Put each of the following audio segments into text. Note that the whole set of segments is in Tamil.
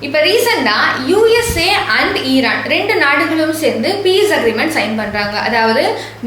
இப்போ ரீசெண்டா யூஎஸ்ஏ அண்ட் ஈரான் ரெண்டு நாடுகளும் சேர்ந்து பீஸ் அக்ரிமெண்ட் சைன் பண்றாங்க. அதாவது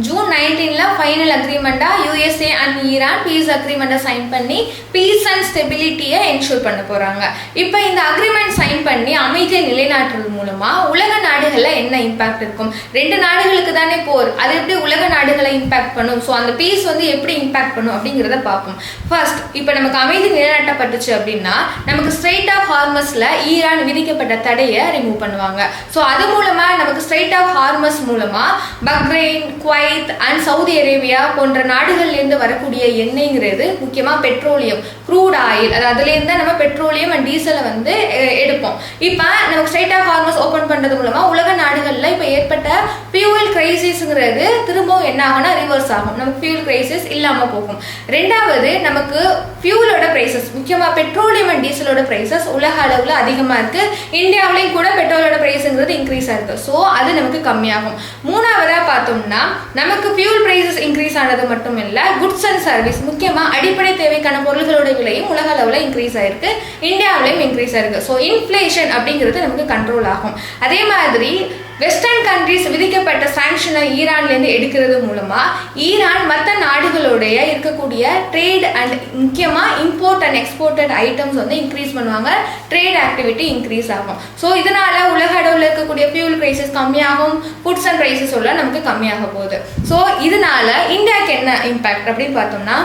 ஜூன் 19ல ஃபைனல் அக்ரிமெண்டா யூஎஸ்ஏ அண்ட் ஈரான் பீஸ் அக்ரிமெண்ட்டை சைன் பண்ணி பீஸ் அண்ட் ஸ்டெபிலிட்டியை என்ஷூர் பண்ண போறாங்க. இப்போ இந்த அக்ரிமெண்ட் சைன் பண்ணி அமைதியை நிலைநாட்டுறது மூலமா உலக நாடுகள்ல என்ன இம்பாக்ட் இருக்கும்? ரெண்டு நாடுகளுக்கு தானே போர், அது எப்படி உலக நாடுகளை இம்பாக்ட் பண்ணும்? ஸோ அந்த பீஸ் எப்படி இம்பாக்ட் பண்ணும் அப்படிங்கிறத பார்ப்போம். ஃபர்ஸ்ட், இப்போ நமக்கு அமைதி நிலைநாட்டப்பட்டுச்சு அப்படின்னா நமக்கு ஸ்ட்ரெயிட் ஆஃப் ஹார்மஸ்ல ஈரான் விதிக்கப்பட்ட தடையை ரிமூவ் பண்ணுவாங்க. ஸோ அது மூலமா நமக்கு ஸ்ட்ரெயிட் ஆஃப் ஹார்மஸ் மூலமா Bahrain, Kuwait and Saudi Arabia போன்ற நாடுகள்ல இருந்து வரக்கூடிய எண்ணெய்ங்கிறது முக்கியமா பெட்ரோலியம், க்ரூட் ஆயில், அது அதுல இருந்து நம்ம பெட்ரோலியம் அண்ட் டீசலை எடுப்போம். இப்போ நமக்கு ஸ்ட்ரெயிட் ஆஃப் ஹார்மஸ் ஓபன் பண்றது மூலமா உலக நாடுகள்ல இப்போ ஏற்பட்ட ஃபியூவல் கிரைசிஸ்ங்கிறது திரும்பவும் என்ன ஆகும்னா ரிவர்ஸ் ஆகும். நமக்கு ஃபியூல் கிரைசிஸ் இல்லாம போகும். ரெண்டாவது, நமக்கு ஃபியூலோட பிரைசஸ், முக்கியமா பெட்ரோலியம் அண்ட் டீசலோட பிரைசஸ் உலக அளவுல அதிகமா இருக்கு. இந்தியாவிலையும் கூட பெட்ரோலோட பிரைஸ்ங்கிறது இன்க்ரீஸ் ஆயிருக்கு. ஸோ அது நமக்கு கம்மியாகும். மூணாவதா பார்த்தோம்னா நமக்கு ஃபியூல் பிரைசஸ் இன்க்ரீஸ் ஆனது மட்டும் இல்ல, குட்ஸ் அண்ட் சர்வீஸ், முக்கியமா அடிப்படை தேவைக்கான பொருள்களோட விலையும் உலக அளவுல இன்க்ரீஸ் ஆயிருக்கு, இந்தியாவிலையும் இன்க்ரீஸ் ஆயிருக்கு. ஸோ இன்ஃபிளேஷன் அப்படிங்கிறது நமக்கு கண்ட்ரோல் ஆகும். அதே மாதிரி வெஸ்டர்ன் கண்ட்ரிஸ் விதிக்கப்பட்ட சாங்ஷனை ஈரான்ல இருந்து எடுக்கிறது மூலமா ஈரான் மற்ற நாடுகளோடைய இருக்கக்கூடிய ட்ரேட் அண்ட் முக்கியமா import and exported items increase பண்ணுவாங்க, ட்ரேட் ஆக்டிவிட்டி இன்க்ரீஸ் ஆகும். ஸோ இதனால உலக அளவில் இருக்கக்கூடிய ஃபியூல் பிரைசஸ் கம்மியாகும், ஃபுட்ஸ் அண்ட் பிரைசஸ் நமக்கு கம்மியாக போகுது. ஸோ இதனால இந்தியாவுக்கு என்ன இம்பாக்ட் அப்படின்னு பார்த்தோம்னா,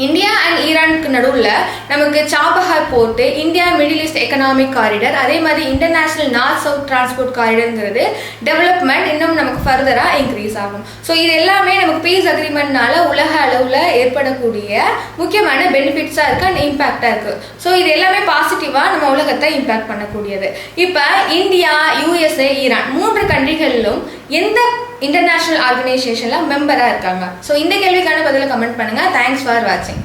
இந்தியா அண்ட் ஈரானுக்கு நடுவில் நமக்கு Chabahar port, India Middle East economic corridor, அதே மாதிரி இன்டர்நேஷனல் நார்த் சவுத் டிரான்ஸ்போர்ட் காரிடர்ங்கிறது டெவலப்மெண்ட் இன்னும் நமக்கு ஃபர்தராக இன்க்ரீஸ் ஆகும். ஸோ இது எல்லாமே நமக்கு பீஸ் அக்ரிமெண்ட்னால உலக அளவில் ஏற்படக்கூடிய முக்கியமான பெனிஃபிட்ஸாக இருக்குது அண்ட் இம்பாக்டாக இருக்குது. ஸோ இது எல்லாமே பாசிட்டிவாக நம்ம உலகத்தை இம்பாக்ட் பண்ணக்கூடியது. இப்போ இந்தியா, யூஎஸ்ஏ, ஈரான் மூன்று கண்ட்ரிகளிலும் எந்த இன்டர்நேஷனல் ஆர்கனைசேஷன்ல மெம்பரா இருக்காங்க? ஸோ இந்த கேள்விக்கான பதில கமெண்ட் பண்ணுங்க. தேங்க்ஸ் ஃபார் வாட்சிங்.